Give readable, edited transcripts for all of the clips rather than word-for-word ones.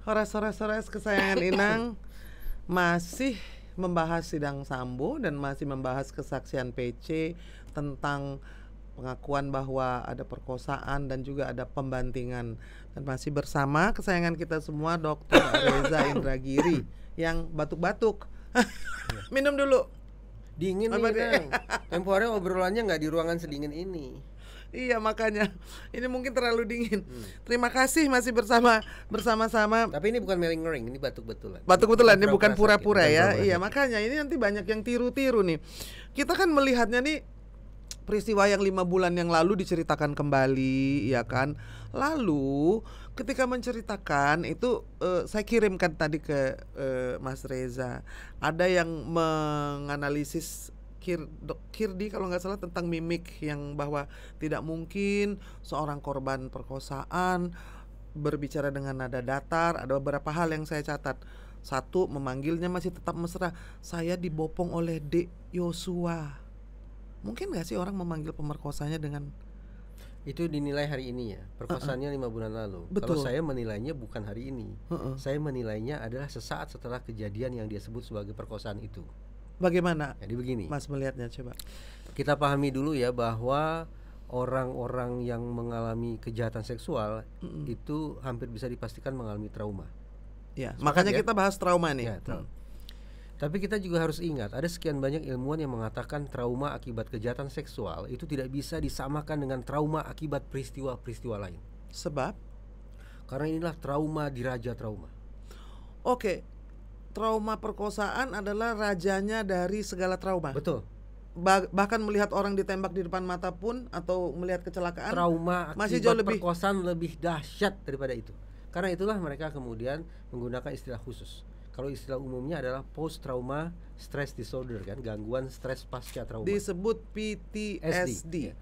Horas kesayangan Inang masih membahas sidang Sambo dan masih membahas kesaksian PC tentang pengakuan bahwa ada perkosaan dan juga ada pembantingan. Dan masih bersama kesayangan kita semua Dr. Reza Indragiri yang batuk-batuk. Minum dulu. Dingin nih Kang. Tempo hari obrolannya nggak di ruangan sedingin ini. Iya makanya ini mungkin terlalu dingin. Terima kasih masih bersama-sama. Tapi ini bukan melingering, ini batuk betulan. Batuk betulan, ini bukan pura-pura pura-pura sakit, ya. bukan Iya pura-pura makanya ini nanti banyak yang tiru-tiru nih. Kita kan melihatnya nih peristiwa yang 5 bulan yang lalu diceritakan kembali, ya kan. Lalu ketika menceritakan itu saya kirimkan tadi ke Mas Reza. Ada yang menganalisis Kirdi kalau nggak salah tentang mimik yang bahwa tidak mungkin seorang korban perkosaan berbicara dengan nada datar. Ada beberapa hal yang saya catat. Satu, memanggilnya masih tetap mesra. Saya dibopong oleh Dek Yosua. Mungkin nggak sih orang memanggil pemerkosanya dengan itu dinilai hari ini ya. Perkosaannya 5 bulan lalu. Betul. Kalau saya menilainya bukan hari ini. Saya menilainya adalah sesaat setelah kejadian yang dia sebut sebagai perkosaan itu. Bagaimana? Jadi begini. Mas melihatnya coba. Kita pahami dulu ya bahwa orang-orang yang mengalami kejahatan seksual itu hampir bisa dipastikan mengalami trauma. Ya, Sepakat makanya ya? kita bahas trauma nih. Ya, trauma. Tapi kita juga harus ingat ada sekian banyak ilmuwan yang mengatakan trauma akibat kejahatan seksual itu tidak bisa disamakan dengan trauma akibat peristiwa-peristiwa lain. Sebab? Karena inilah trauma di raja trauma. Oke. Trauma perkosaan adalah rajanya dari segala trauma. Betul. Bahkan melihat orang ditembak di depan mata pun atau melihat kecelakaan, Trauma masih akibat jauh lebih perkosaan lebih dahsyat daripada itu. Karena itulah mereka kemudian menggunakan istilah khusus. Kalau istilah umumnya adalah post trauma stress disorder kan, gangguan stres pasca trauma. disebut PTSD. Ya.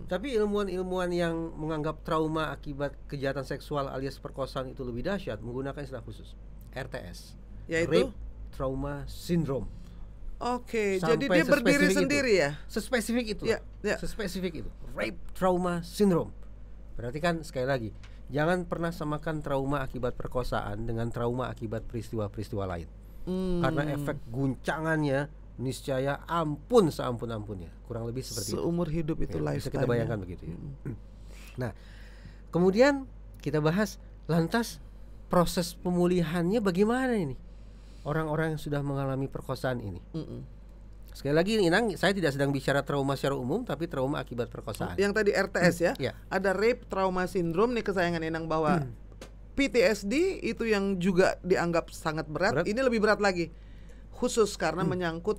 Tapi ilmuwan-ilmuwan yang menganggap trauma akibat kejahatan seksual alias perkosaan itu lebih dahsyat menggunakan istilah khusus, RTS. Yaitu Rape Trauma Syndrome. Oke, Sampai jadi dia berdiri sespesifik sendiri itu. ya. Sespesifik itu. Ya, ya. Sespesifik itu. Rape Trauma Syndrome. Berarti kan sekali lagi, jangan pernah samakan trauma akibat perkosaan dengan trauma akibat peristiwa-peristiwa lain. Karena efek guncangannya niscaya ampun seampun-ampunnya. Kurang lebih seperti Seumur hidup itu ya, bisa kita lifetime-nya. bayangkan begitu ya. Nah, kemudian kita bahas lantas proses pemulihannya bagaimana ini? Orang-orang yang sudah mengalami perkosaan ini. Sekali lagi Inang, saya tidak sedang bicara trauma secara umum, tapi trauma akibat perkosaan. Yang tadi RTS ya. Ya. Ada rape trauma syndrome nih kesayangan Inang bahwa PTSD itu yang juga dianggap sangat berat. Ini lebih berat lagi. Khusus karena menyangkut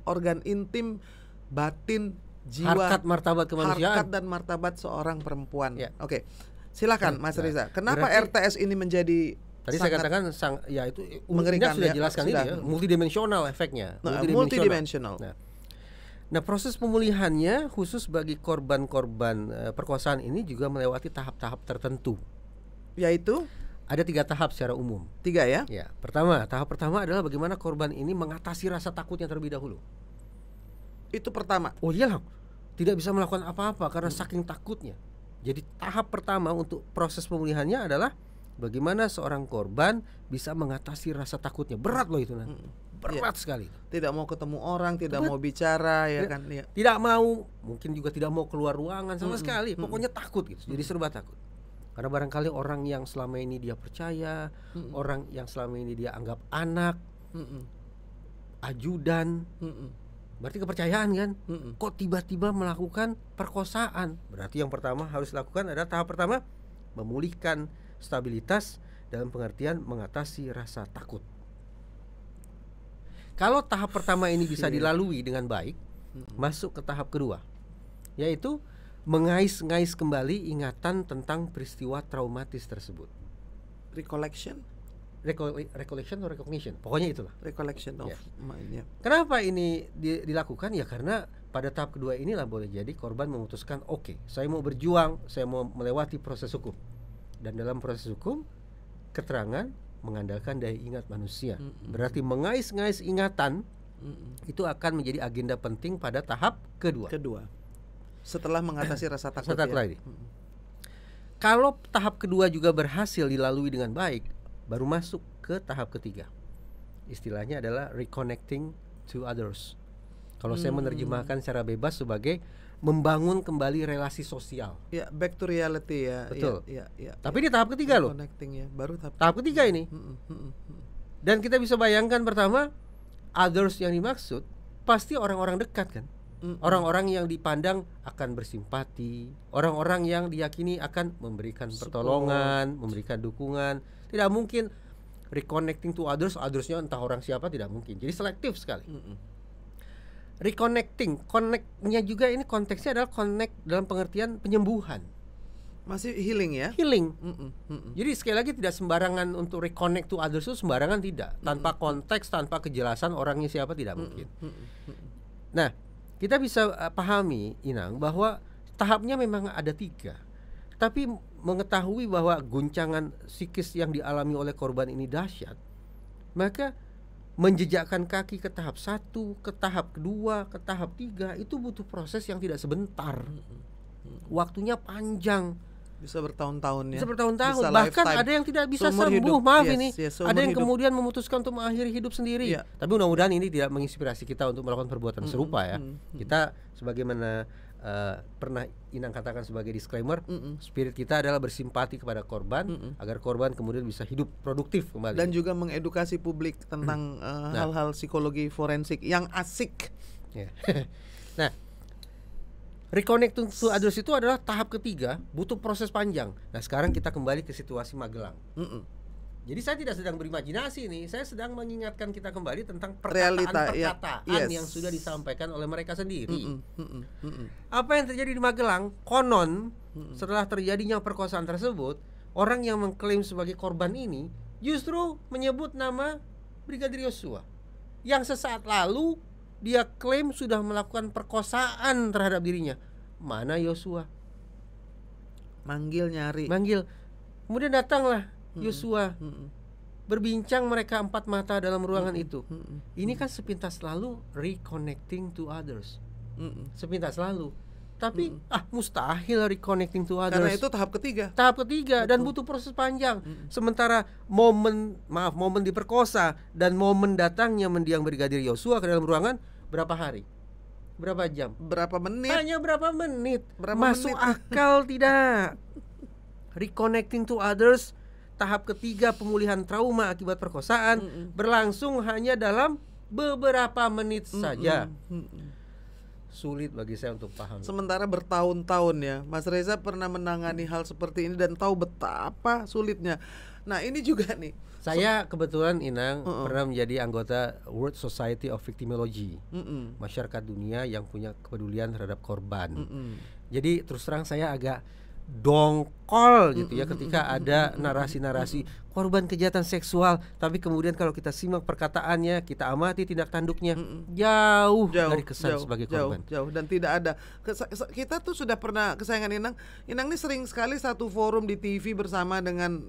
organ intim, batin, jiwa, Harkat martabat kemanusiaan. harkat dan martabat seorang perempuan. Ya. Oke. Silakan Mas Reza. Kenapa berarti RTS ini menjadi Tadi saya sangat katakan ya itu mengerikan sudah ya, jelaskan sudah. itu ya, multidimensional efeknya. multidimensional. Nah, proses pemulihannya khusus bagi korban-korban perkosaan ini juga melewati tahap-tahap tertentu. Yaitu Ada 3 tahap secara umum. 3 ya. Ya, tahap pertama adalah bagaimana korban ini mengatasi rasa takutnya terlebih dahulu. Itu pertama. Oh iyalah, tidak bisa melakukan apa-apa karena saking takutnya. Jadi tahap pertama untuk proses pemulihannya adalah bagaimana seorang korban bisa mengatasi rasa takutnya. Berat loh itu nanti. Berat sekali. Tidak mau ketemu orang, tidak mau bicara ya kan. Ya. Tidak mau, mungkin juga tidak mau keluar ruangan sama sekali. Pokoknya takut gitu. Jadi serba takut. Karena barangkali orang yang selama ini dia percaya, orang yang selama ini dia anggap anak, ajudan, berarti kepercayaan kan? Kok tiba-tiba melakukan perkosaan? Berarti yang pertama harus dilakukan adalah tahap pertama, memulihkan stabilitas dalam pengertian mengatasi rasa takut. Kalau tahap pertama ini bisa dilalui dengan baik, masuk ke tahap kedua, yaitu mengais-ngais kembali ingatan tentang peristiwa traumatis tersebut. Recollection Recollection atau recognition, pokoknya itulah. Recollection of Ya. mind ya. Kenapa ini dilakukan? Ya karena pada tahap kedua inilah boleh jadi korban memutuskan, oke, saya mau berjuang, saya mau melewati proses hukum. Dan dalam proses hukum, keterangan mengandalkan daya ingat manusia. Berarti mengais-ngais ingatan itu akan menjadi agenda penting pada tahap kedua. Setelah mengatasi rasa takut Kalau tahap kedua juga berhasil dilalui dengan baik, baru masuk ke tahap ketiga. Istilahnya adalah reconnecting to others. Kalau saya menerjemahkan secara bebas sebagai membangun kembali relasi sosial. Ya, back to reality ya. Betul. Ya. Tapi ini tahap ketiga loh. Connecting ya, baru Tahap ketiga ini. Dan kita bisa bayangkan pertama, others yang dimaksud pasti orang-orang dekat kan. Orang-orang yang dipandang akan bersimpati, orang-orang yang diyakini akan memberikan pertolongan, memberikan dukungan. Tidak mungkin reconnecting to others, others-nya entah orang siapa, tidak mungkin. Jadi selektif sekali. Reconnecting, connect-nya juga ini konteksnya adalah connect dalam pengertian penyembuhan. Masih healing ya? Healing. Jadi sekali lagi tidak sembarangan untuk reconnect to others itu sembarangan tidak. Tanpa konteks, tanpa kejelasan orangnya siapa tidak mungkin. Nah, kita bisa pahami Inang bahwa tahapnya memang ada 3. Tapi mengetahui bahwa guncangan psikis yang dialami oleh korban ini dahsyat, maka menjejakkan kaki ke tahap 1, ke tahap 2, ke tahap 3 itu butuh proses yang tidak sebentar. Waktunya panjang. Bisa bertahun-tahun ya. Bisa bertahun-tahun. Bisa Bahkan lifetime. ada yang tidak bisa Seumur sembuh. hidup. Maaf Yes, ini. yes, seumur Ada yang hidup. kemudian memutuskan untuk mengakhiri hidup sendiri. Iya. Tapi mudah-mudahan ini tidak menginspirasi kita untuk melakukan perbuatan serupa ya. Kita sebagaimana pernah Inang katakan sebagai disclaimer, spirit kita adalah bersimpati kepada korban agar korban kemudian bisa hidup produktif kembali. Dan juga mengedukasi publik tentang hal-hal psikologi forensik yang asik. Ya. Nah, reconnecting to others itu adalah tahap ketiga, butuh proses panjang. Nah, sekarang kita kembali ke situasi Magelang. Jadi saya tidak sedang berimajinasi nih, saya sedang mengingatkan kita kembali tentang perkataan-perkataan yang sudah disampaikan oleh mereka sendiri. Apa yang terjadi di Magelang? Konon setelah terjadinya perkosaan tersebut, orang yang mengklaim sebagai korban ini justru menyebut nama Brigadir Yosua, yang sesaat lalu dia klaim sudah melakukan perkosaan terhadap dirinya. Mana Yosua? Manggil nyari. Manggil. Kemudian datanglah Yosua. Berbincang mereka 4 mata dalam ruangan itu. Ini kan sepintas lalu reconnecting to others. Sepintas lalu. Tapi mustahil reconnecting to others. Karena itu tahap ketiga. Tahap ketiga dan butuh proses panjang. Sementara momen diperkosa dan momen datangnya mendiang Brigadir Yosua ke dalam ruangan berapa hari? Berapa jam? Berapa menit? Hanya berapa menit? Berapa Masuk menit? akal tidak? Reconnecting to others, tahap ketiga pemulihan trauma akibat perkosaan berlangsung hanya dalam beberapa menit saja. Sulit bagi saya untuk paham. Sementara bertahun-tahun ya, Mas Reza pernah menangani hal seperti ini dan tahu betapa sulitnya. Nah ini juga nih. Saya kebetulan Inang pernah menjadi anggota World Society of Victimology, masyarakat dunia yang punya kepedulian terhadap korban. Jadi terus terang saya agak dongkol gitu ya ketika ada narasi-narasi korban kejahatan seksual, tapi kemudian kalau kita simak perkataannya, kita amati tindak tanduknya, jauh dari kesan sebagai korban. Jauh dan tidak ada. Kita tuh sudah pernah, kesayangan Inang nih sering sekali satu forum di TV bersama dengan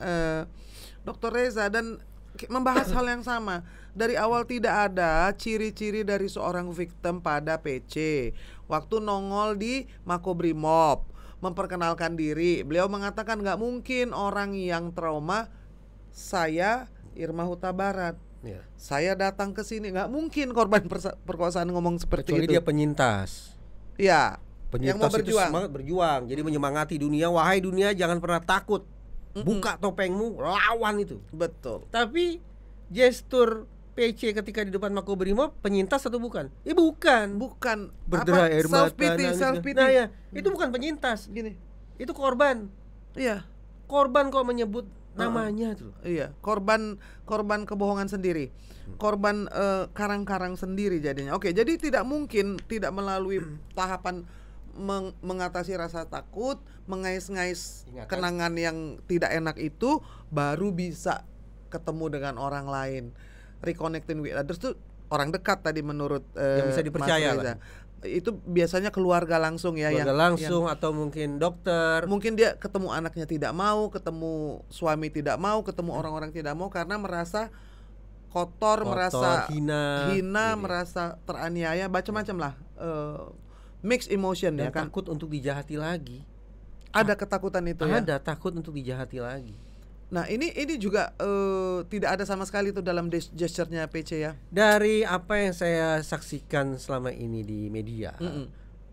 Dr. Reza dan membahas hal yang sama. Dari awal tidak ada ciri-ciri dari seorang victim pada PC. Waktu nongol di Makobrimob memperkenalkan diri, beliau mengatakan nggak mungkin orang yang trauma. Saya Irma Huta Barat, saya datang ke sini, nggak mungkin korban perkosaan ngomong seperti kecuali itu. Dia penyintas. Ya, penyintas yang mau berjuang. Itu semangat berjuang, jadi menyemangati dunia. Wahai dunia, jangan pernah takut. Buka topengmu, lawan itu. Betul. Tapi gestur PC ketika di depan Makobrimob penyintas atau bukan? Bukan. Bukan. Berderai air mata. Self pity. Nah ya, itu bukan penyintas. Gini. Itu korban. Iya. Korban kok menyebut namanya tuh. Iya. Korban kebohongan sendiri. Korban karang-karang sendiri jadinya. Oke, jadi tidak mungkin tidak melalui tahapan mengatasi rasa takut, mengais-ngais kenangan yang tidak enak itu, baru bisa ketemu dengan orang lain. Reconnecting with others tuh orang dekat tadi menurut yang bisa dipercaya Mas Reza. Itu biasanya keluarga langsung ya, keluarga langsung atau mungkin dokter. Mungkin dia ketemu anaknya tidak mau, ketemu suami tidak mau, ketemu orang-orang tidak mau karena merasa kotor merasa hina merasa teraniaya, macam-macam lah. Mixed emotion dan ya kan. Takut untuk dijahati lagi. Ada ketakutan itu ya. Ada takut untuk dijahati lagi. Nah ini juga tidak ada sama sekali tuh dalam gesture-nya PC ya. Dari apa yang saya saksikan selama ini di media,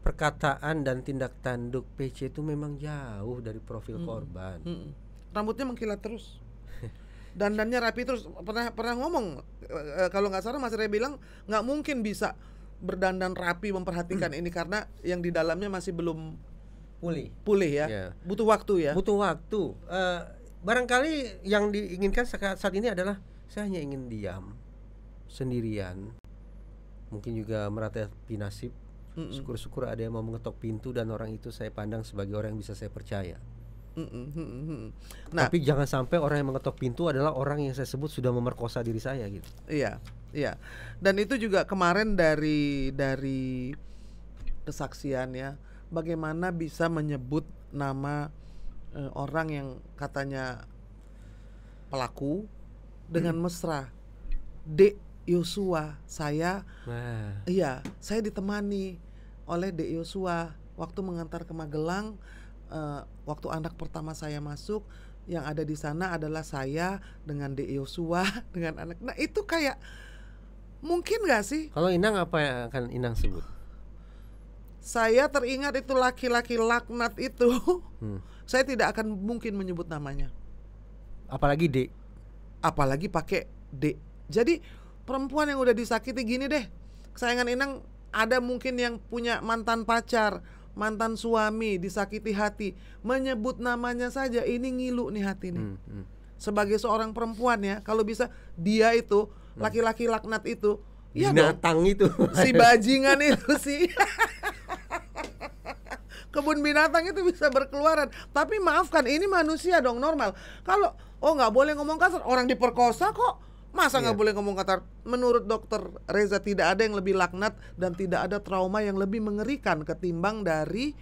perkataan dan tindak tanduk PC itu memang jauh dari profil korban. Rambutnya mengkilat terus, dandannya rapi terus. Pernah ngomong kalau nggak salah Mas Ray bilang nggak mungkin bisa berdandan rapi memperhatikan ini karena yang di dalamnya masih belum pulih ya. Yeah. Butuh waktu ya. Butuh waktu. Barangkali yang diinginkan saat ini adalah saya hanya ingin diam sendirian, mungkin juga meratapi nasib. Syukur-syukur ada yang mau mengetok pintu dan orang itu saya pandang sebagai orang yang bisa saya percaya. Nah, tapi jangan sampai orang yang mengetok pintu adalah orang yang saya sebut sudah memerkosa diri saya gitu. Iya. Dan itu juga kemarin dari kesaksian ya, bagaimana bisa menyebut nama orang yang katanya pelaku dengan mesra. Dek Yosua, saya ditemani oleh Dek Yosua waktu mengantar ke Magelang. Waktu anak pertama saya masuk, yang ada di sana adalah saya dengan Dek Yosua dengan anak. Nah itu kayak mungkin gak sih? Kalau Inang apa yang akan Inang sebut? Saya teringat itu laki-laki laknat itu. Saya tidak akan mungkin menyebut namanya. Apalagi Dek. Apalagi pakai Dek. Jadi perempuan yang udah disakiti gini deh, kesayangan Inang ada mungkin yang punya mantan pacar, mantan suami, disakiti hati, menyebut namanya saja ini ngilu nih hati nih. Sebagai seorang perempuan ya, kalau bisa dia itu laki-laki laknat itu, binatang ya itu, si bajingan itu sih. Kebun binatang itu bisa berkeluaran. Tapi maafkan, ini manusia dong, normal. Kalau nggak boleh ngomong kasar, orang diperkosa kok, masa nggak boleh ngomong kasar? Menurut dokter Reza tidak ada yang lebih laknat dan tidak ada trauma yang lebih mengerikan ketimbang dari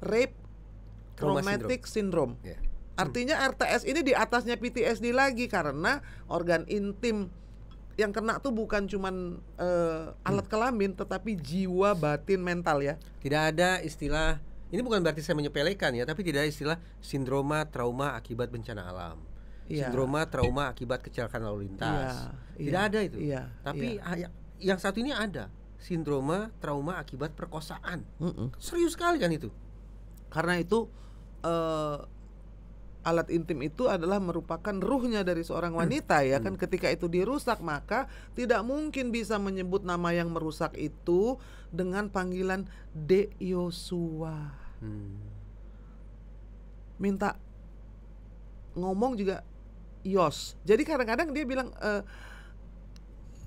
rape traumatic syndrome. Artinya RTS ini di atasnya PTSD lagi, karena organ intim yang kena tuh bukan cuman alat kelamin, tetapi jiwa, batin, mental ya. Tidak ada istilah, ini bukan berarti saya menyepelekan ya, tapi tidak ada istilah sindroma trauma akibat bencana alam, sindroma trauma akibat kecelakaan lalu lintas. Tidak ada itu. Tapi yang satu ini ada, sindroma trauma akibat perkosaan. Serius sekali kan itu. Karena itu alat intim itu adalah merupakan ruhnya dari seorang wanita ya kan. Ketika itu dirusak, maka tidak mungkin bisa menyebut nama yang merusak itu dengan panggilan Dek Yosua. Minta ngomong juga Yos. Jadi kadang-kadang dia bilang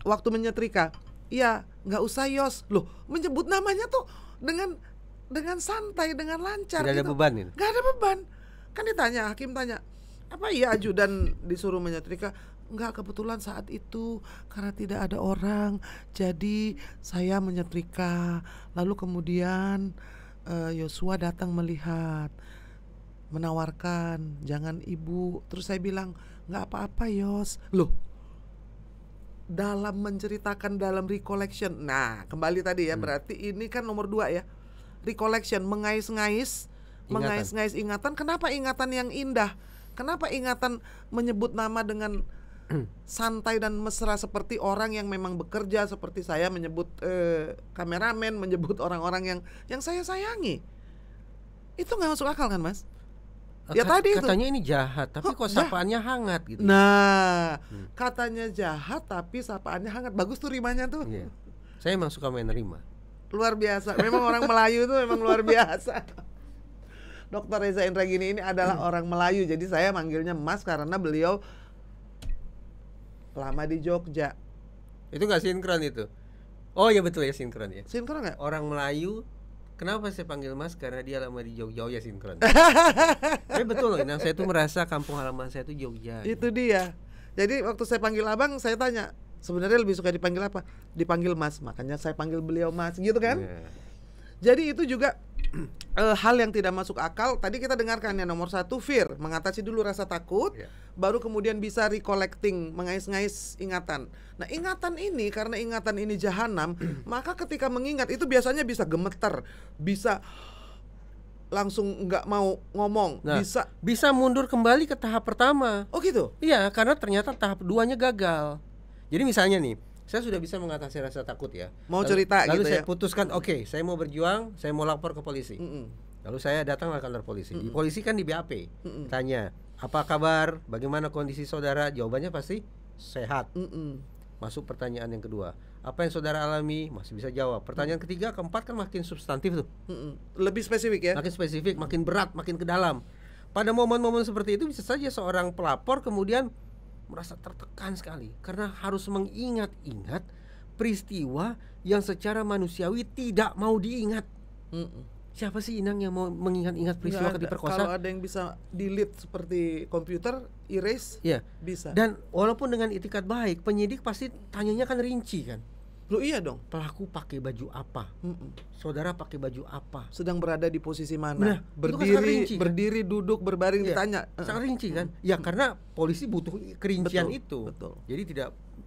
waktu menyetrika, iya nggak usah Yos. Loh, menyebut namanya tuh dengan santai, dengan lancar. Tidak ada beban ini. Nggak ada beban. Kan ditanya, hakim tanya, apa iya ajudan disuruh menyetrika? Enggak, kebetulan saat itu karena tidak ada orang, jadi saya menyetrika. Lalu kemudian Yosua datang melihat, menawarkan, jangan ibu. Terus saya bilang, nggak apa-apa Yos. Loh, dalam menceritakan, dalam recollection. Nah kembali tadi ya, berarti ini kan nomor 2 ya, recollection, mengais-ngais ingatan. Kenapa ingatan yang indah? Kenapa ingatan menyebut nama dengan santai dan mesra seperti orang yang memang bekerja, seperti saya menyebut kameramen, menyebut orang-orang yang saya sayangi? Itu nggak masuk akal kan Mas? Ya tadi katanya ini jahat, tapi kok sapaannya hangat gitu. Nah, katanya jahat tapi sapaannya hangat. Bagus tuh rimanya tuh. Saya emang suka main rima. Luar biasa. Memang orang Melayu itu memang luar biasa. Dr. Reza Indragini ini adalah orang Melayu, jadi saya manggilnya Mas karena beliau lama di Jogja. Itu nggak sinkron itu? Oh ya betul ya, sinkron ya. Sinkron nggak? Orang Melayu, kenapa saya panggil Mas? Karena dia lama di Jogja. Oh ya sinkron. Tapi betul loh, saya tuh merasa kampung halaman saya tuh Jogja. Itu dia. Jadi waktu saya panggil abang, saya tanya, sebenarnya lebih suka dipanggil apa? Dipanggil Mas, makanya saya panggil beliau Mas, gitu kan? Jadi itu juga hal yang tidak masuk akal. Tadi kita dengarkan ya, nomor 1 fear, mengatasi dulu rasa takut, baru kemudian bisa recollecting, mengais-ngais ingatan. Nah ingatan ini, karena ingatan ini jahanam, maka ketika mengingat itu biasanya bisa gemeter, bisa langsung nggak mau ngomong, Nah, bisa. bisa mundur kembali ke tahap pertama. Oh gitu. Iya, karena ternyata tahap 2-nya gagal. Jadi misalnya nih, saya sudah bisa mengatasi rasa takut ya. Mau cerita lalu gitu saya ya. putuskan, oke, saya mau berjuang, saya mau lapor ke polisi. Lalu saya datang ke kantor polisi. Di polisi kan di BAP. Tanya, apa kabar? Bagaimana kondisi saudara? Jawabannya pasti sehat. Masuk pertanyaan yang kedua. Apa yang saudara alami? Masih bisa jawab. Pertanyaan ketiga, keempat kan makin substantif tuh. Lebih spesifik ya. Makin spesifik, makin berat, makin ke dalam. Pada momen-momen seperti itu bisa saja seorang pelapor kemudian merasa tertekan sekali karena harus mengingat-ingat peristiwa yang secara manusiawi tidak mau diingat. Siapa sih Inang yang mau mengingat-ingat peristiwa Nggak ada. diperkosa? Kalau ada yang bisa delete seperti komputer, erase, Iya. bisa. Dan walaupun dengan itikat baik, penyidik pasti tanyanya kan rinci kan. Lu iya dong. Pelaku pakai baju apa? Saudara pakai baju apa? Sedang berada di posisi mana? Nah, itu kan sangat rinci, kan? Berdiri, duduk, berbaring, Iya, ditanya. sangat rinci kan? Ya karena polisi butuh kerincian Betul, itu. betul. Jadi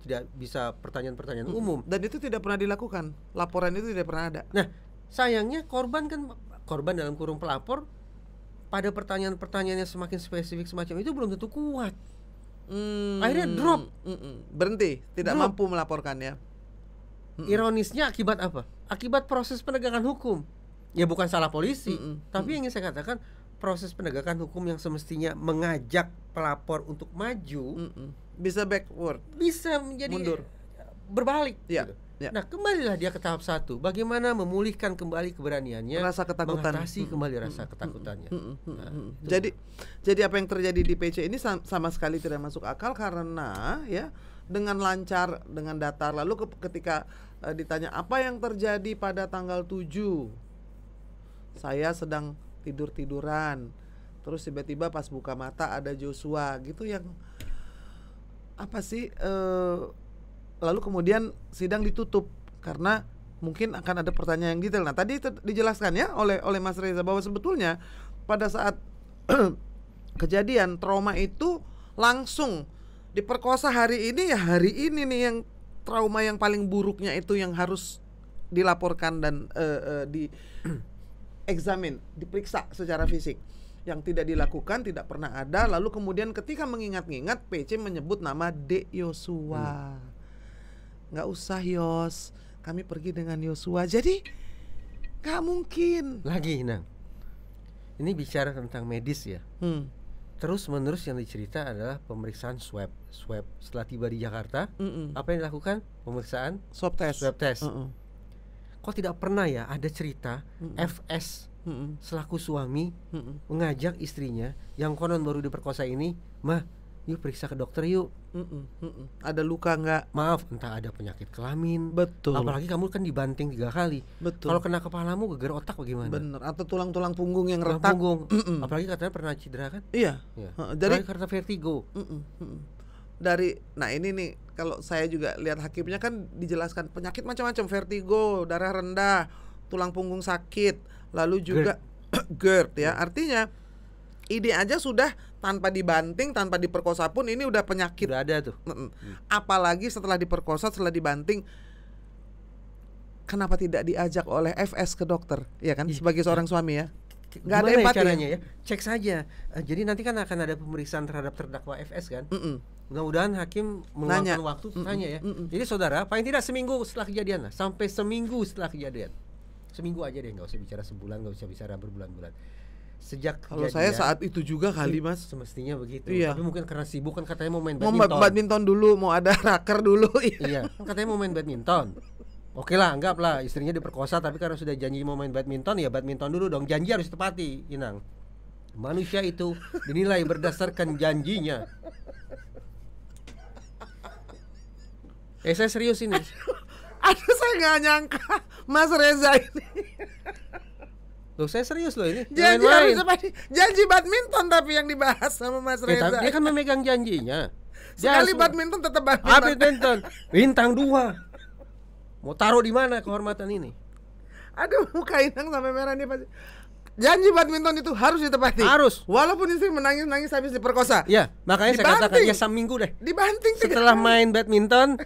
tidak bisa pertanyaan-pertanyaan umum. Dan itu tidak pernah dilakukan. Laporan itu tidak pernah ada. Nah, sayangnya korban dalam kurung pelapor pada pertanyaan-pertanyaan yang semakin spesifik semacam itu belum tentu kuat. Akhirnya drop. Berhenti, tidak Drop. mampu melaporkan ya. Ironisnya akibat apa? Akibat proses penegakan hukum. Ya bukan salah polisi, tapi yang ingin saya katakan proses penegakan hukum yang semestinya mengajak pelapor untuk maju Bisa backward. bisa menjadi Mundur. berbalik. Ya, Gitu. ya. Nah, kembalilah dia ke tahap 1. Bagaimana memulihkan kembali keberaniannya, Rasa ketakutan. mengatasi kembali rasa ketakutannya. Nah, Jadi apa yang terjadi di PC ini sama sekali tidak masuk akal karena ya dengan lancar, dengan datar, lalu ketika ditanya apa yang terjadi pada tanggal 7, saya sedang tidur-tiduran, terus tiba-tiba pas buka mata ada Joshua gitu, yang apa sih, lalu kemudian sidang ditutup karena mungkin akan ada pertanyaan yang detail. Nah tadi dijelaskan ya oleh Mas Reza bahwa sebetulnya pada saat kejadian trauma itu langsung diperkosa hari ini, ya hari ini nih yang trauma yang paling buruknya itu yang harus dilaporkan dan di examine, diperiksa secara fisik. Yang tidak dilakukan, tidak pernah ada. Lalu kemudian ketika mengingat-ingat, PC menyebut nama Dek Yosua. Nggak usah Yos, kami pergi dengan Yosua. Jadi nggak mungkin. lagi Nang. Ini bicara tentang medis ya. Terus menerus yang dicerita adalah pemeriksaan swab setelah tiba di Jakarta. Apa yang dilakukan? Pemeriksaan Swab test. Kok tidak pernah ya ada cerita FS selaku suami mengajak istrinya yang konon baru diperkosa ini, mah yuk periksa ke dokter yuk. Ada luka nggak? Maaf, entah ada penyakit kelamin. Betul. Apalagi kamu kan dibanting 3 kali. Betul. Kalau kena kepalamu geger otak bagaimana? Bener. Atau tulang-tulang punggung yang Tulang retak. punggung. Apalagi katanya pernah cedera kan? Iya. Ya. Jadi karena vertigo. nah ini nih kalau saya juga lihat hakimnya kan dijelaskan penyakit macam-macam, vertigo, darah rendah, tulang punggung sakit, lalu juga GERD ya. Artinya ini aja sudah tanpa dibanting, tanpa diperkosa pun ini udah penyakit. Udah ada tuh. Apalagi setelah diperkosa, setelah dibanting, kenapa tidak diajak oleh FS ke dokter? Ya kan, sebagai seorang suami ya. Nggak ada Gimana empati caranya ya? Cek saja. Jadi nanti kan akan ada pemeriksaan terhadap terdakwa FS kan? Mudah-mudahan hakim meluangkan waktu tanya ya. Jadi saudara, paling tidak seminggu setelah kejadian lah, sampai seminggu setelah kejadian. Seminggu aja deh, nggak usah bicara sebulan, nggak usah bicara berbulan-bulan. Sejak Kalau saya saat itu juga kali Mas. semestinya begitu. Iya. Tapi mungkin karena sibuk kan katanya mau main Mau badminton. badminton dulu, mau ada raker dulu. Iya, kan katanya mau main badminton. Oke lah, anggaplah istrinya diperkosa, tapi karena sudah janji mau main badminton, ya badminton dulu dong. Janji harus ditepati, Inang. Manusia itu dinilai berdasarkan janjinya. Saya serius ini. Aduh, saya nggak nyangka Mas Reza ini. Loh, saya serius loh ini. Janji Main-main. harus apa? Janji badminton tapi yang dibahas sama Mas Ya, Reza. dia kan memegang janjinya. Sekali Dia badminton tetap badminton. badminton. Bintang 2. Mau taruh di mana kehormatan ini? Aduh, muka Inang sampai merah nih pasti. Janji badminton itu harus ditepati. Harus. Walaupun istri menangis-nangis habis diperkosa. Ya, makanya saya katakan Dibanting. ya seminggu deh. Dibanting 3 Setelah kali. main badminton,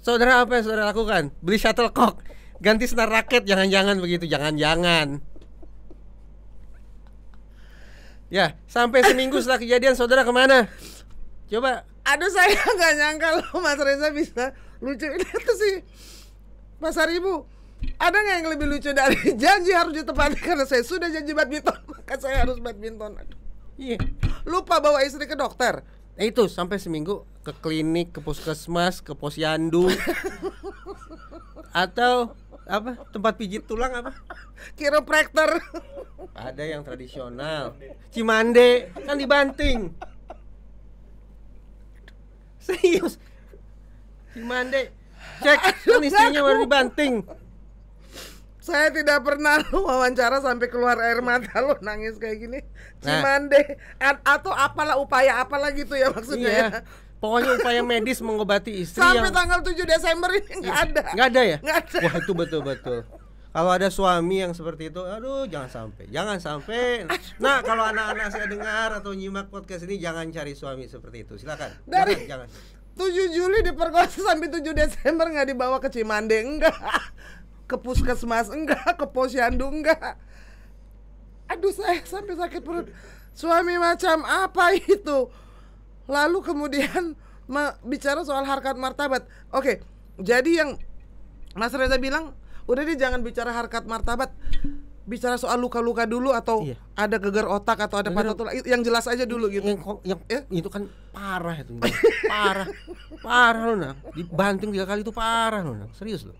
saudara apa yang saudara lakukan? Beli shuttlecock, ganti senar raket, jangan-jangan begitu, jangan-jangan. Ya, sampai seminggu setelah kejadian saudara kemana? Coba. Aduh, saya nggak nyangka loh Mas Reza bisa lucu. Itu sih Pasar Ibu. Ada nggak yang lebih lucu dari janji harus ditepati karena saya sudah janji badminton maka saya harus badminton. Aduh. Iya. Lupa bawa istri ke dokter. Itu sampai seminggu ke klinik, ke puskesmas, ke posyandu. Atau apa? Tempat pijit tulang apa? Kiropraktor. Ada yang tradisional. Cimande kan dibanting. Serius. Cimande. Cek kan istrinya baru dibanting. Saya tidak pernah wawancara sampai keluar air mata lo nangis kayak gini. Nah. Cimande atau apalah upaya apalah gitu ya maksudnya. Iya. Ya. Pokoknya upaya medis mengobati istri Sampai yang tanggal 7 Desember ini nggak ada. Nggak ada ya? Nggak ada. Wah, itu betul-betul. Kalau ada suami yang seperti itu, aduh jangan sampai. Nah, kalau anak-anak saya dengar atau nyimak podcast ini jangan cari suami seperti itu. Silakan. Dari Jangan. 7 Juli diperkosa sampai 7 Desember nggak dibawa ke Cimande, enggak. Ke puskesmas enggak, ke posyandu enggak. Aduh, saya sampai sakit perut. Suami macam apa itu? Lalu kemudian bicara soal harkat martabat. Oke, jadi yang Mas Reza bilang, udah deh jangan bicara harkat martabat. Bicara soal luka-luka dulu atau Iya. ada geger otak atau ada patah tulang, yang jelas aja dulu gitu. Yang itu kan parah itu. Parah loh, Nang. Dibanting 3 kali itu parah loh, Nang. Serius loh.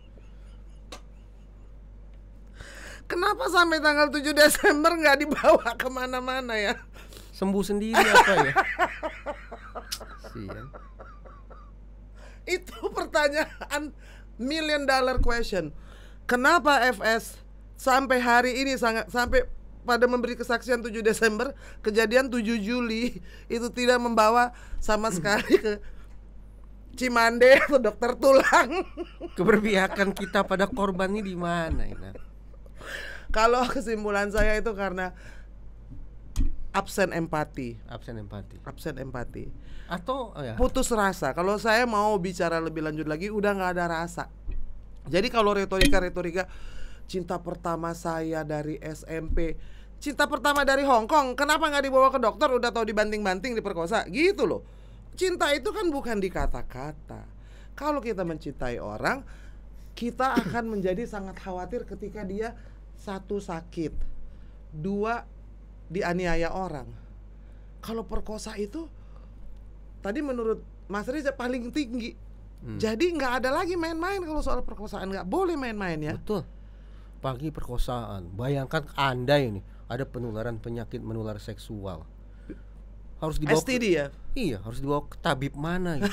Kenapa sampai tanggal 7 Desember nggak dibawa kemana-mana ya? Sembuh sendiri apa ya? Sian. Itu pertanyaan $1 million question. Kenapa FS sampai hari ini sampai pada memberi kesaksian 7 Desember, kejadian 7 Juli itu tidak membawa sama sekali ke Cimande atau dokter tulang. Keberpihakan kita pada korban ini di mana ini? Kalau kesimpulan saya itu karena absen empati. Atau ya. Putus rasa. Kalau saya mau bicara lebih lanjut lagi, udah nggak ada rasa. Jadi kalau retorika cinta pertama saya dari SMP, cinta pertama dari Hong Kong, kenapa nggak dibawa ke dokter? Udah tahu dibanting-banting, diperkosa, gitu loh. Cinta itu kan bukan di kata-kata. Kalau kita mencintai orang, kita akan menjadi sangat khawatir ketika dia 1 sakit, 2 dianiaya orang. Kalau perkosa itu tadi menurut Mas Riza paling tinggi. Jadi nggak ada lagi main-main kalau soal perkosaan, nggak boleh main-main ya. Betul. Pagi perkosaan. Bayangkan Anda ini ada penularan penyakit menular seksual. Harus dibawa STD ya? Iya, harus dibawa ke tabib mana gitu.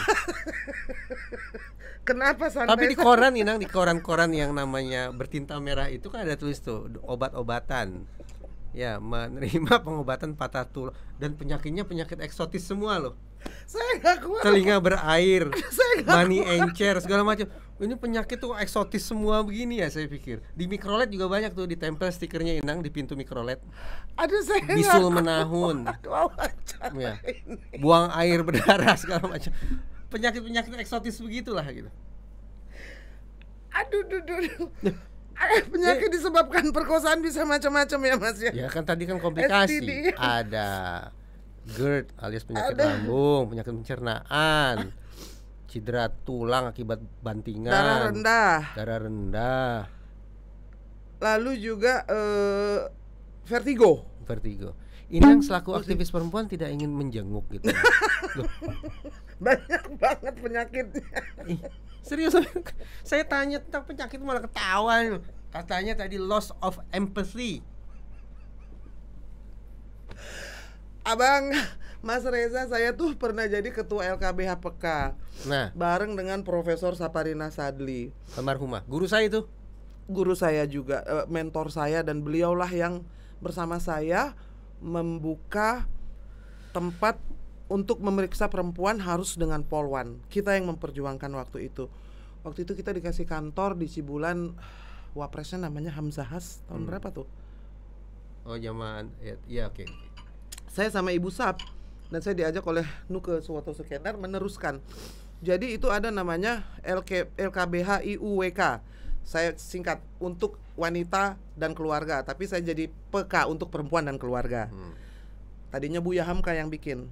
Kenapa santai? Tapi di koran nih, Nang, di koran-koran yang namanya bertinta merah itu kan ada tulis tuh obat-obatan. Ya, menerima pengobatan patah tulang dan penyakitnya penyakit eksotis semua loh. Saya nggak kuat. Telinga berair, Saya nggak mani encer, segala macam. Ini penyakit tuh eksotis semua begini ya, saya pikir. Di mikrolet juga banyak tuh ditempel stikernya, Inang, di pintu mikrolet. Aduh, saya Bisul nggak menahun. kuat wawancara Ya. ini. Buang air berdarah segala macam. Penyakit-penyakit eksotis begitulah gitu. Aduh. Penyakit disebabkan perkosaan bisa macam-macam ya Mas ya. Ya kan tadi kan komplikasi. STD. Ada GERD alias penyakit lambung, penyakit pencernaan, cedera tulang akibat bantingan, darah rendah. Lalu juga vertigo. Ini yang selaku aktivis perempuan tidak ingin menjenguk gitu. Loh, Banyak banget penyakitnya. serius, saya tanya tentang penyakit malah ketawa. Katanya tadi loss of empathy. Abang Mas Reza, saya tuh pernah jadi ketua LKBHPK. Nah, bareng dengan Profesor Saparina Sadli. almarhumah guru saya itu. Guru saya juga, mentor saya, dan beliaulah yang bersama saya membuka tempat untuk memeriksa perempuan harus dengan Polwan. Kita yang memperjuangkan waktu itu. Waktu itu kita dikasih kantor di Cibulan, wapresnya namanya Hamzahas. Tahun berapa tuh? Oh, zaman ya oke. Saya sama Ibu Sap, dan saya diajak oleh Nuke Suwoto Sukendar meneruskan. Jadi itu ada namanya LKBH IUWK. Saya singkat untuk wanita dan keluarga, tapi saya jadi PK untuk perempuan dan keluarga. Tadinya Buya Hamka yang bikin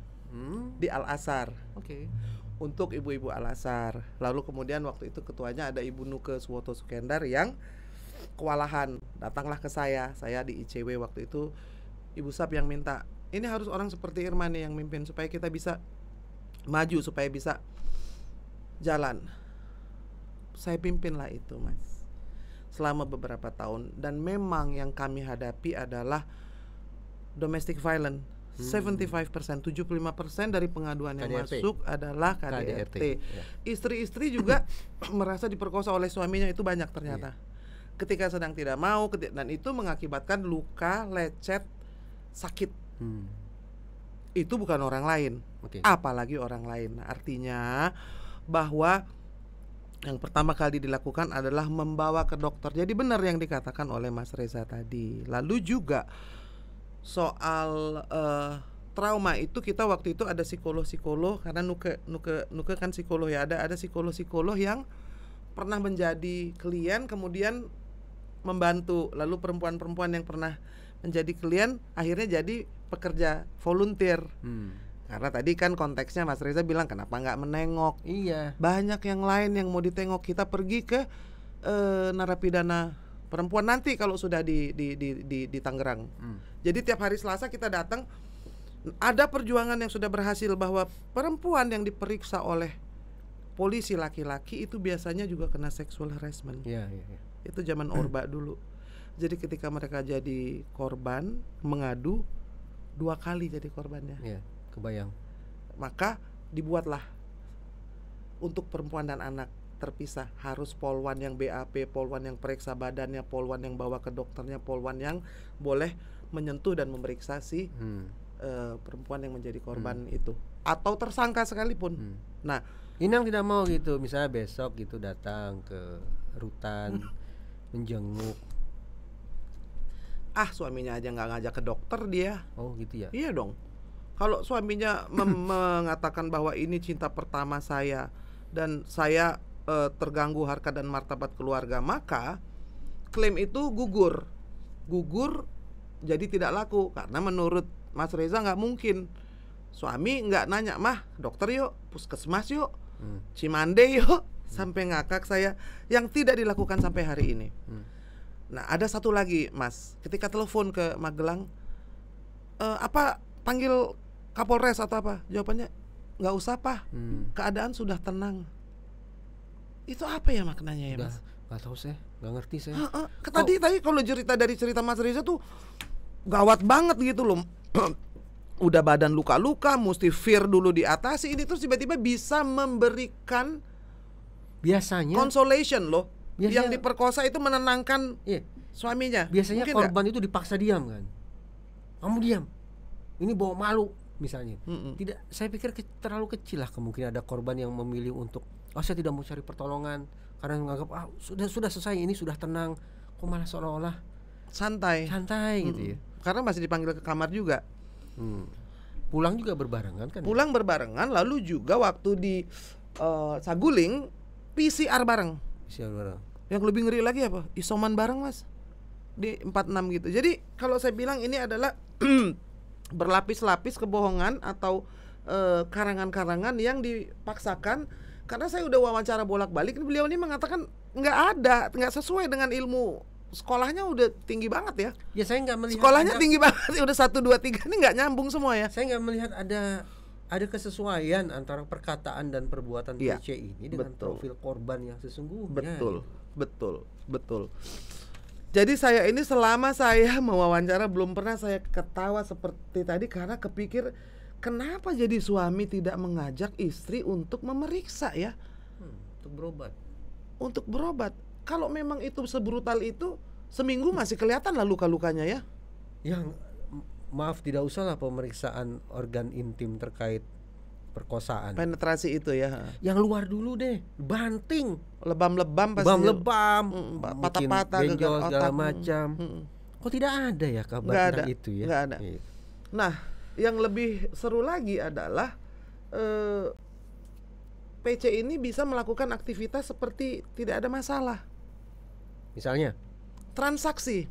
di Al-Azhar. Oke. Untuk ibu-ibu Al-Azhar. Lalu kemudian waktu itu ketuanya ada Ibu Nuke Suwoto Sukendar yang kewalahan. Datanglah ke saya di ICW waktu itu. Ibu Sap yang minta, ini harus orang seperti Irman nih yang mimpin supaya kita bisa maju, supaya bisa jalan. Saya pimpinlah itu, Mas, selama beberapa tahun. Dan memang yang kami hadapi adalah domestic violence. 75%, 75% dari pengaduan yang KDRT. masuk adalah KDRT. Ya. Istri-istri juga merasa diperkosa oleh suaminya, itu banyak ternyata. Ketika sedang tidak mau, dan itu mengakibatkan luka, lecet, sakit. Itu bukan orang lain, apalagi orang lain. Artinya bahwa yang pertama kali dilakukan adalah membawa ke dokter. Jadi benar yang dikatakan oleh Mas Reza tadi. Lalu juga soal trauma itu, kita waktu itu ada psikolog karena Nuke kan psikolog ya, ada psikolog yang pernah menjadi klien kemudian membantu, lalu perempuan-perempuan yang pernah menjadi klien akhirnya jadi pekerja volunteer. Karena tadi kan konteksnya Mas Reza bilang kenapa nggak menengok. Iya. Banyak yang lain yang mau ditengok. Kita pergi ke narapidana perempuan nanti kalau sudah di Tangerang. Jadi tiap hari Selasa kita datang. Ada perjuangan yang sudah berhasil bahwa perempuan yang diperiksa oleh polisi laki-laki itu biasanya juga kena sexual harassment. Iya. Itu zaman Orba dulu. Jadi ketika mereka jadi korban, mengadu 2 kali jadi korbannya. Iya, kebayang. Maka dibuatlah untuk perempuan dan anak terpisah, harus polwan yang BAP, polwan yang periksa badannya, polwan yang bawa ke dokternya, polwan yang boleh menyentuh dan memeriksa si perempuan yang menjadi korban itu, atau tersangka sekalipun. Nah, Inang tidak mau gitu, misalnya besok gitu datang ke rutan menjenguk. Suaminya aja nggak ngajak ke dokter dia. Oh gitu ya. Iya dong. Kalau suaminya mengatakan bahwa ini cinta pertama saya dan saya terganggu harkat dan martabat keluarga, maka klaim itu gugur jadi tidak laku. Karena menurut Mas Reza nggak mungkin suami nggak nanya, mah dokter yuk, puskesmas yuk, Cimande yuk, sampai ngakak saya, yang tidak dilakukan sampai hari ini. Nah ada satu lagi Mas, ketika telepon ke Magelang, apa panggil Kapolres atau apa? Jawabannya nggak usah Pak, keadaan sudah tenang. Itu apa ya maknanya ya Mas? Nggak tahu saya, nggak ngerti saya. Tadi kalau dari cerita Mas Reza tuh gawat banget gitu loh. Udah badan luka-luka, mesti fear dulu diatasi, ini terus tiba-tiba bisa memberikan biasanya consolation loh. Yang diperkosa itu menenangkan suaminya. Biasanya mungkin korban itu dipaksa diam kan. Kamu diam, ini bawa malu misalnya. Tidak, saya pikir terlalu kecil lah kemungkinan ada korban yang memilih untuk saya tidak mau cari pertolongan karena menganggap sudah selesai, ini sudah tenang. Kok malah seolah-olah santai gitu ya. Karena masih dipanggil ke kamar juga. Pulang juga berbarengan kan? Pulang berbarengan, lalu juga waktu di Saguling PCR bareng. Yang lebih ngeri lagi apa? Isoman bareng Mas. Di 46 gitu. Jadi kalau saya bilang ini adalah berlapis-lapis kebohongan atau karangan-karangan yang dipaksakan. Karena saya udah wawancara bolak-balik, beliau ini mengatakan nggak sesuai dengan ilmu sekolahnya, udah tinggi banget ya. Ya saya nggak melihat sekolahnya tinggi banget, udah 1, 2, 3 ini nggak nyambung semua ya. Saya nggak melihat ada kesesuaian antara perkataan dan perbuatan PC ini dengan profil korban yang sesungguhnya. Betul. Jadi saya ini selama saya mewawancara belum pernah saya ketawa seperti tadi karena kepikir kenapa jadi suami tidak mengajak istri untuk memeriksa ya, untuk berobat. Kalau memang itu sebrutal itu, seminggu masih kelihatan lah luka-lukanya ya. Yang maaf tidak usah lah pemeriksaan organ intim terkait perkosaan. Penetrasi itu ya. Yang luar dulu deh, banting, lebam-lebam pasti. Lebam-lebam, patah-patah, benjol segala macam. Kok tidak ada ya kabar tentang itu ya? Nggak ada. Nah, yang lebih seru lagi adalah PC ini bisa melakukan aktivitas seperti tidak ada masalah. Misalnya? Transaksi.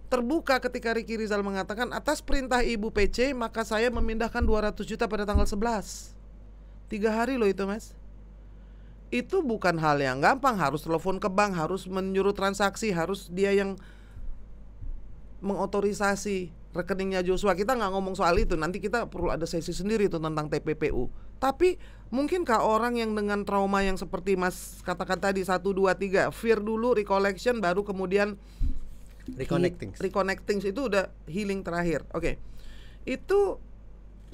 terbuka ketika Ricky Rizal mengatakan atas perintah Ibu PC maka saya memindahkan 200 juta pada tanggal 11. 3 hari loh itu, Mas. Itu bukan hal yang gampang, harus telepon ke bank, harus menyuruh transaksi, harus dia yang mengotorisasi rekeningnya Joshua. Kita nggak ngomong soal itu, nanti kita perlu ada sesi sendiri tuh tentang TPPU. Tapi mungkinkah orang yang dengan trauma yang seperti Mas katakan tadi 1, 2, 3, fear dulu, recollection, baru kemudian reconnecting itu udah healing terakhir. Oke. Itu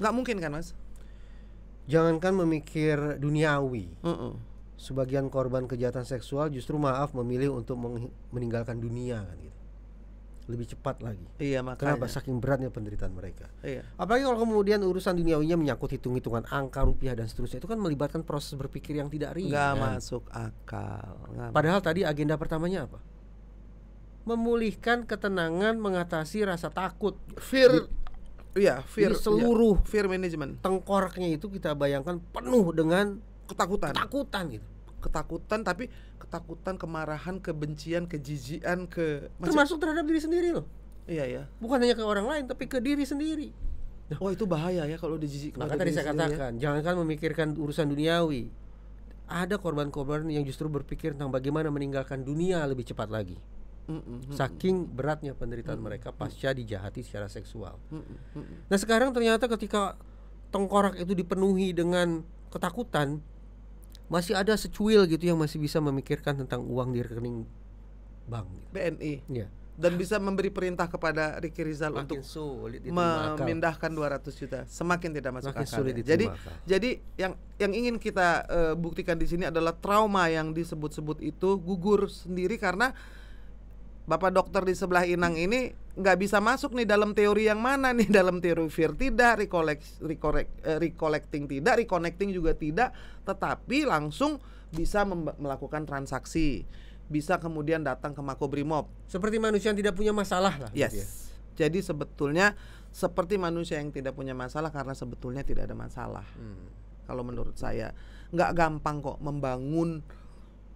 nggak mungkin kan, Mas? Jangankan memikir duniawi. Sebagian korban kejahatan seksual justru memilih untuk meninggalkan dunia kan gitu. Lebih cepat lagi. Iya, makanya. Kenapa? Saking beratnya penderitaan mereka. Iya. Apalagi kalau kemudian urusan duniawinya menyangkut hitung-hitungan angka, rupiah dan seterusnya, itu kan melibatkan proses berpikir yang tidak ringan. Nggak masuk akal. Padahal tadi agenda pertamanya apa? Memulihkan ketenangan, mengatasi rasa takut. Fear. Jadi seluruh fear management. Tengkoraknya itu kita bayangkan penuh dengan Ketakutan gitu. Ketakutan, tapi ketakutan, kemarahan, kebencian, kejijian, termasuk terhadap diri sendiri loh. Iya ya. Bukan hanya ke orang lain tapi ke diri sendiri. Oh, itu bahaya ya kalau dijijik. Maka tadi saya katakan, jangankan memikirkan urusan duniawi. Ada korban-korban yang justru berpikir tentang bagaimana meninggalkan dunia lebih cepat lagi. Saking beratnya penderitaan mereka pasca dijahati secara seksual. Nah sekarang ternyata ketika tengkorak itu dipenuhi dengan ketakutan, masih ada secuil gitu yang masih bisa memikirkan tentang uang di rekening bank gitu. BNI. Iya. Dan bisa memberi perintah kepada Ricky Rizal Makin untuk sulit memindahkan 200 juta. Semakin tidak masuk Makin akal. sulit Jadi yang ingin kita buktikan di sini adalah trauma yang disebut-sebut itu gugur sendiri karena Bapak dokter di sebelah Inang ini nggak bisa masuk nih dalam teori yang mana nih, dalam teori fear tidak, recollecting tidak, reconnecting juga tidak, tetapi langsung bisa melakukan transaksi, bisa kemudian datang ke Makobrimob seperti manusia yang tidak punya masalah lah. Yes. Gitu ya. Jadi sebetulnya seperti manusia yang tidak punya masalah karena sebetulnya tidak ada masalah. Kalau menurut saya nggak gampang kok membangun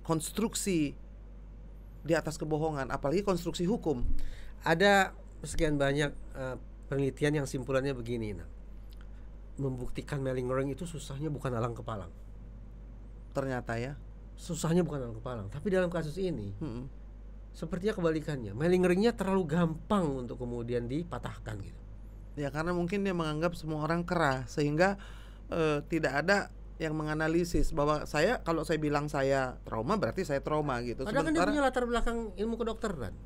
konstruksi di atas kebohongan, apalagi konstruksi hukum. Ada sekian banyak penelitian yang simpulannya begini, membuktikan malingering itu susahnya bukan alang kepalang. Ternyata ya, susahnya bukan alang kepalang. Tapi dalam kasus ini, sepertinya kebalikannya. Malingeringnya terlalu gampang untuk kemudian dipatahkan gitu. Ya karena mungkin dia menganggap semua orang kera, sehingga tidak ada yang menganalisis bahwa kalau saya bilang saya trauma berarti saya trauma gitu. Padahal kan dia punya latar belakang ilmu kedokteran,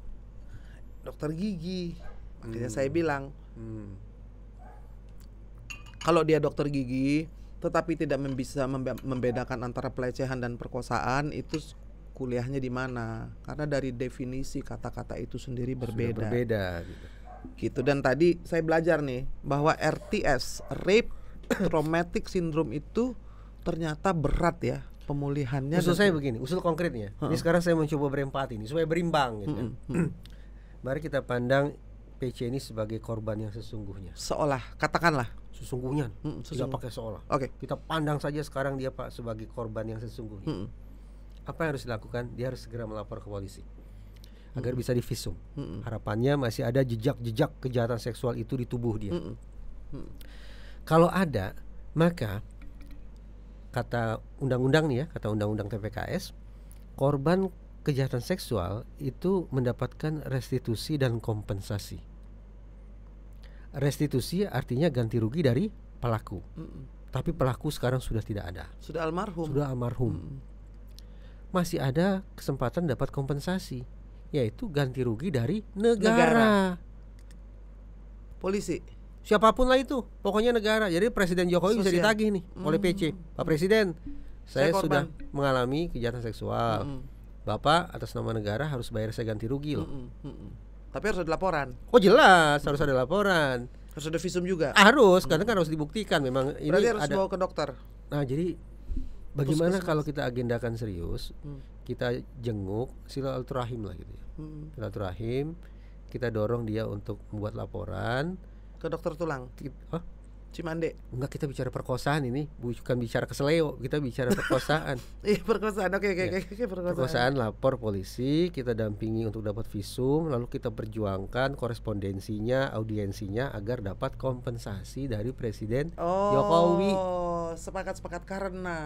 dokter gigi. Makanya saya bilang kalau dia dokter gigi tetapi tidak bisa membedakan antara pelecehan dan perkosaan, itu kuliahnya di mana? Karena dari definisi kata-kata itu sendiri berbeda gitu. Dan tadi saya belajar nih bahwa RTS, rape traumatic syndrome itu ternyata berat ya pemulihannya. Usul saya begini, usul konkretnya. Ini sekarang saya mencoba berempati nih supaya berimbang gitu. Mari kita pandang PC ini sebagai korban yang sesungguhnya. Seolah, katakanlah sesungguhnya. Tidak pakai seolah. Oke. Kita pandang saja sekarang dia Pak sebagai korban yang sesungguhnya. Apa yang harus dilakukan? Dia harus segera melapor ke polisi agar bisa divisum. Harapannya masih ada jejak-jejak kejahatan seksual itu di tubuh dia. Kalau ada, maka kata undang-undang nih ya, kata undang-undang TPKS, korban kejahatan seksual itu mendapatkan restitusi dan kompensasi. Restitusi artinya ganti rugi dari pelaku. Tapi pelaku sekarang sudah tidak ada. Sudah almarhum. Masih ada kesempatan dapat kompensasi, yaitu ganti rugi dari negara. Polisi. Siapapun lah itu, pokoknya negara. Jadi Presiden Jokowi bisa ditagih nih oleh PC. Pak Presiden, saya sudah mengalami kejahatan seksual. Bapak atas nama negara harus bayar saya ganti rugi loh. Tapi harus ada laporan. Oh jelas, harus ada laporan. Harus ada visum juga. Harus, karena kan harus dibuktikan memang ini. Berarti harus bawa ke dokter. Nah jadi bagaimana kalau kita agendakan serius, kita jenguk silaturahim lah gitu ya. Silaturahim, kita dorong dia untuk membuat laporan ke dokter tulang. Cimande. Enggak, kita bicara perkosaan ini, bukan bicara keseleo, kita bicara perkosaan. Iya, perkosaan. Oke, Ya. Perkosaan, lapor polisi, kita dampingi untuk dapat visum, lalu kita perjuangkan korespondensinya, audiensinya agar dapat kompensasi dari Presiden Jokowi. Sepakat karena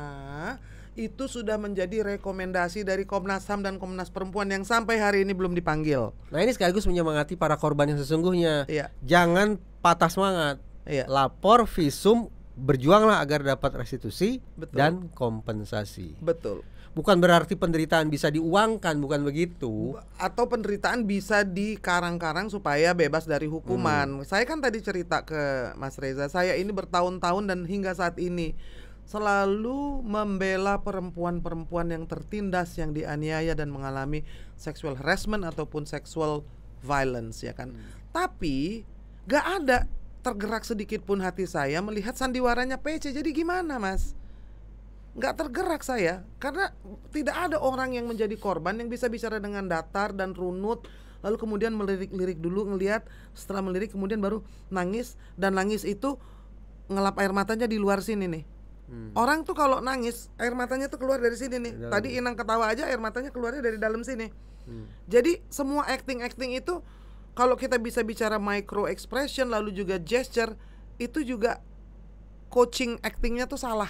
itu sudah menjadi rekomendasi dari Komnas HAM dan Komnas Perempuan yang sampai hari ini belum dipanggil. Nah, ini sekaligus menyemangati para korban yang sesungguhnya. Iya. Jangan patah semangat. Iya. Lapor, visum, berjuanglah agar dapat restitusi. Betul. Dan kompensasi. Betul. Bukan berarti penderitaan bisa diuangkan, bukan begitu. Atau penderitaan bisa dikarang-karang supaya bebas dari hukuman. Saya kan tadi cerita ke Mas Reza, saya ini bertahun-tahun dan hingga saat ini selalu membela perempuan-perempuan yang tertindas, yang dianiaya dan mengalami sexual harassment ataupun sexual violence, ya kan. Tapi gak ada tergerak sedikit pun hati saya melihat sandiwaranya PC. Jadi gimana, Mas? Gak tergerak saya, karena tidak ada orang yang menjadi korban yang bisa bicara dengan datar dan runut, lalu kemudian melirik-lirik dulu, ngelihat, setelah melirik kemudian baru nangis, dan nangis itu ngelap air matanya di luar sini nih. Orang tuh kalau nangis air matanya tuh keluar dari sini nih. Tadi Inang ketawa aja air matanya keluarnya dari dalam sini. Jadi semua acting itu kalau kita bisa bicara micro expression lalu juga gesture, itu juga coaching actingnya tuh salah.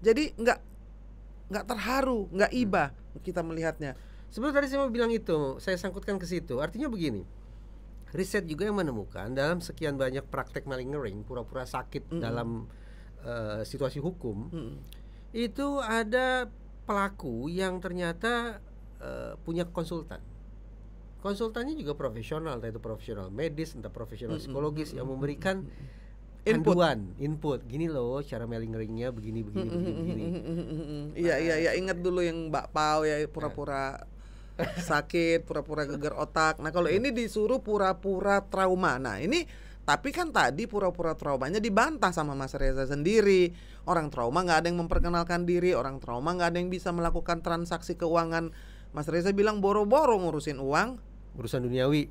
Jadi nggak terharu, nggak iba kita melihatnya. Sebenarnya tadi saya mau bilang itu, saya sangkutkan ke situ. Artinya begini, riset juga yang menemukan dalam sekian banyak praktek malingering, pura-pura sakit dalam situasi hukum, itu ada pelaku yang ternyata punya konsultan. Konsultannya juga profesional, entah itu profesional medis, entah profesional psikologis yang memberikan input. Gini loh cara malingeringnya, begini. Iya, ingat dulu yang Mbak Pau ya, pura-pura sakit, pura-pura gegar otak. Nah, kalau ini disuruh pura-pura trauma. Nah, ini tapi kan tadi pura-pura traumanya dibantah sama Mas Reza sendiri. Orang trauma nggak ada yang memperkenalkan diri, orang trauma nggak ada yang bisa melakukan transaksi keuangan. Mas Reza bilang boro-boro ngurusin uang. Urusan duniawi.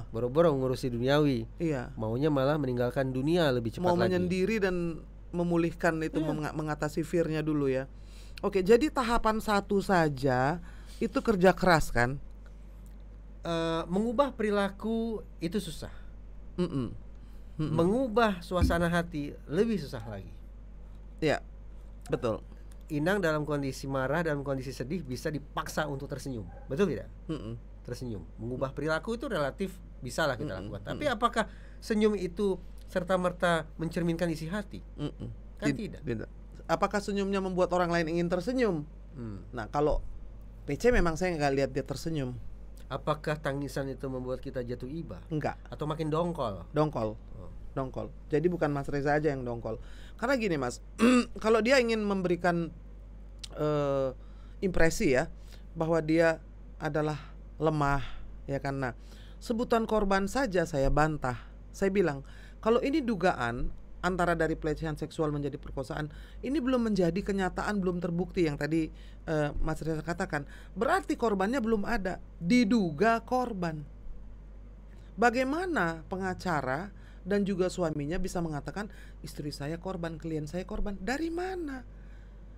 Boro-boro ngurusi duniawi. Iya. Maunya malah meninggalkan dunia lebih cepat lagi. Mau menyendiri dan memulihkan itu, mengatasi fear-nya dulu ya. Oke, jadi tahapan 1 saja itu kerja keras kan? Mengubah perilaku itu susah. Mengubah suasana hati lebih susah lagi. Iya, betul. Inang dalam kondisi marah, dalam kondisi sedih bisa dipaksa untuk tersenyum, betul tidak? Tersenyum, mengubah perilaku itu relatif bisa lah kita lakukan. Tapi apakah senyum itu serta-merta mencerminkan isi hati? Kan tidak. Apakah senyumnya membuat orang lain ingin tersenyum? Nah, kalau PC memang saya nggak lihat dia tersenyum. Apakah tangisan itu membuat kita jatuh iba? Enggak. Atau makin dongkol? Dongkol. Jadi bukan Mas Reza aja yang dongkol. Karena gini Mas, kalau dia ingin memberikan impresi ya bahwa dia adalah lemah, ya kan. Nah, sebutan korban saja saya bantah. Saya bilang, kalau ini dugaan antara dari pelecehan seksual menjadi perkosaan, ini belum menjadi kenyataan, belum terbukti yang tadi Mas Reza katakan. Berarti korbannya belum ada, diduga korban. Bagaimana pengacara dan juga suaminya bisa mengatakan istri saya korban, klien saya korban? Dari mana?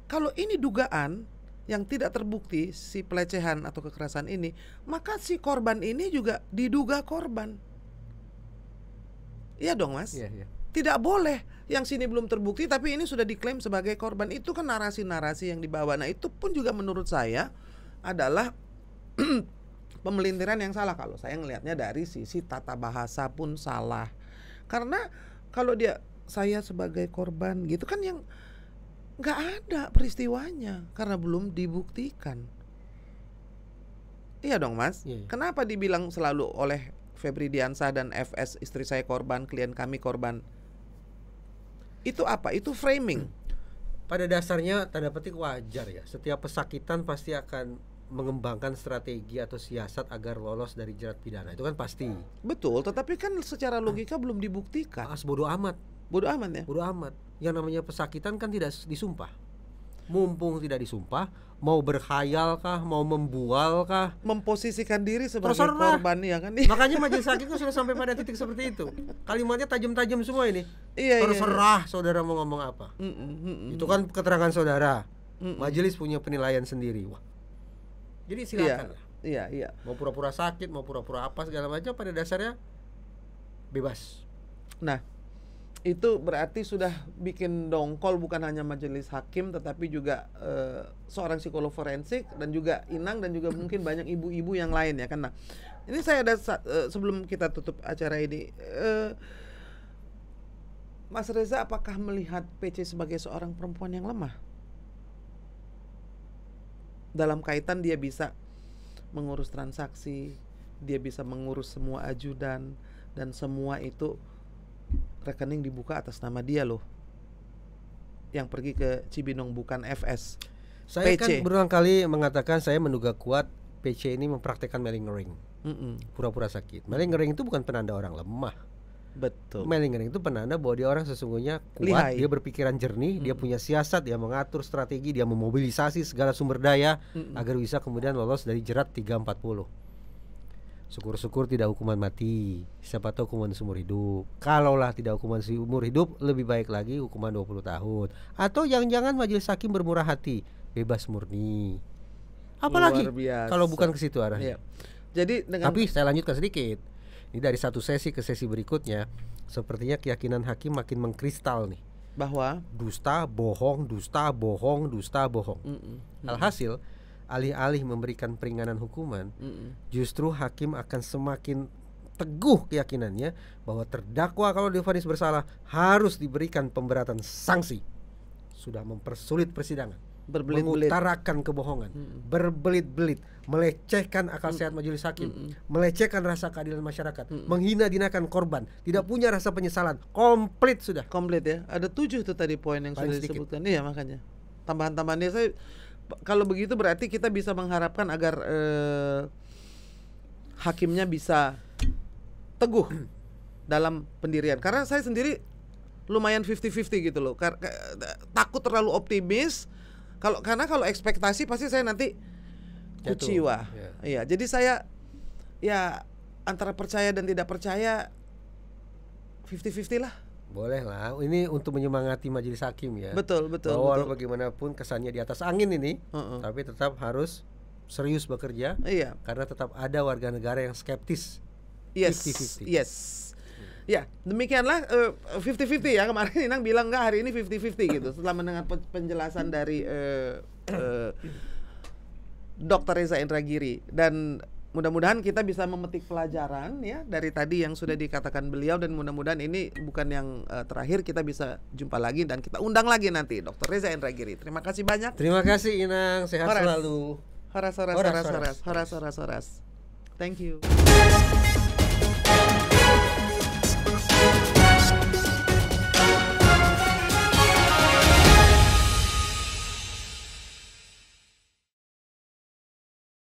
Kalau ini dugaan yang tidak terbukti, si pelecehan atau kekerasan ini, maka si korban ini juga diduga korban. Iya dong Mas. Iya. Tidak boleh yang sini belum terbukti tapi ini sudah diklaim sebagai korban. Itu kan narasi-narasi yang dibawa. Nah, itu pun juga menurut saya adalah pemelintiran yang salah. Kalau saya ngelihatnya dari sisi tata bahasa pun salah. Karena kalau saya sebagai korban gitu kan, yang nggak ada peristiwanya karena belum dibuktikan. Iya dong Mas. Iya. Kenapa dibilang selalu oleh Febri Diansah dan FS, istri saya korban, klien kami korban? Itu apa? Itu framing. Pada dasarnya tanda petik wajar ya. Setiap pesakitan pasti akan mengembangkan strategi atau siasat agar lolos dari jerat pidana. Itu kan pasti. Betul, tetapi kan secara logika belum dibuktikan. Bodoh amat. Bodoh amat ya. Bodoh amat. Yang namanya pesakitan kan tidak disumpah. mumpung tidak disumpah, mau berkhayal kah, mau membual kah, memposisikan diri sebagai terserah. korban ya kan. Makanya majelis hakim kan sudah sampai pada titik seperti itu. Kalimatnya tajam-tajam semua ini. Iya, Terserah saudara mau ngomong apa. Itu kan keterangan saudara. Majelis punya penilaian sendiri. Wah. Jadi silakan lah. Iya. Mau pura-pura sakit, mau pura-pura apa segala macam, pada dasarnya bebas. Nah, itu berarti sudah bikin dongkol bukan hanya majelis hakim tetapi juga seorang psikolog forensik dan juga Inang dan juga mungkin banyak ibu-ibu yang lain ya kan. Nah, ini saya ada sebelum kita tutup acara ini, Mas Reza apakah melihat PC sebagai seorang perempuan yang lemah dalam kaitan dia bisa mengurus transaksi, dia bisa mengurus semua ajudan dan semua itu rekening dibuka atas nama dia loh, yang pergi ke Cibinong bukan FS. Saya PC. kan berulang kali mengatakan saya menduga kuat PC ini mempraktekkan malingering, pura-pura sakit. Malingering itu bukan penanda orang lemah. Betul. Malingering itu penanda bahwa dia orang sesungguhnya kuat, Lihai. dia berpikiran jernih, dia punya siasat, dia mengatur strategi, dia memobilisasi segala sumber daya agar bisa kemudian lolos dari jerat 340. Syukur-syukur tidak hukuman mati, siapa tahu hukuman seumur hidup. Kalaulah tidak hukuman seumur hidup, lebih baik lagi hukuman 20 tahun. Atau jangan-jangan majelis hakim bermurah hati, bebas murni. Apalagi kalau bukan ke situ arahnya. Iya. Jadi dengan Tapi saya lanjutkan sedikit. Ini dari satu sesi ke sesi berikutnya, sepertinya keyakinan hakim makin mengkristal nih. bahwa Dusta, bohong, dusta, bohong, dusta, bohong. Alhasil, alih-alih memberikan peringanan hukuman, justru hakim akan semakin teguh keyakinannya bahwa terdakwa kalau divonis bersalah harus diberikan pemberatan sanksi. Sudah mempersulit persidangan, berbelit-belit. mengutarakan kebohongan, berbelit-belit, melecehkan akal sehat majelis hakim, melecehkan rasa keadilan masyarakat, menghina-hinakan korban, tidak punya rasa penyesalan, komplit sudah. Komplit ya. Ada 7 tuh tadi poin yang Paling sudah sedikit. disebutkan. Iya makanya. Tambahan-tambahannya saya kalau begitu berarti kita bisa mengharapkan agar hakimnya bisa teguh dalam pendirian. Karena saya sendiri lumayan 50-50 gitu loh. Takut terlalu optimis. Karena kalau ekspektasi pasti saya nanti Jatuh. kuciwa. Iya, jadi saya ya antara percaya dan tidak percaya 50-50 lah. Boleh lah, ini untuk menyemangati majelis hakim ya. Betul. Bahwa bagaimanapun kesannya di atas angin ini, tapi tetap harus serius bekerja. Iya. Karena tetap ada warga negara yang skeptis. Yes. 50-50. Yes. Ya, demikianlah 50-50 ya. Kemarin Inang bilang enggak, hari ini 50-50 gitu. Setelah mendengar penjelasan dari Dr. Reza Indragiri, dan mudah-mudahan kita bisa memetik pelajaran ya dari tadi yang sudah dikatakan beliau, dan mudah-mudahan ini bukan yang terakhir. Kita bisa jumpa lagi dan kita undang lagi nanti Dr. Reza Indragiri. Terima kasih banyak. Terima kasih Inang, sehat Horas. selalu. Horas. Thank you.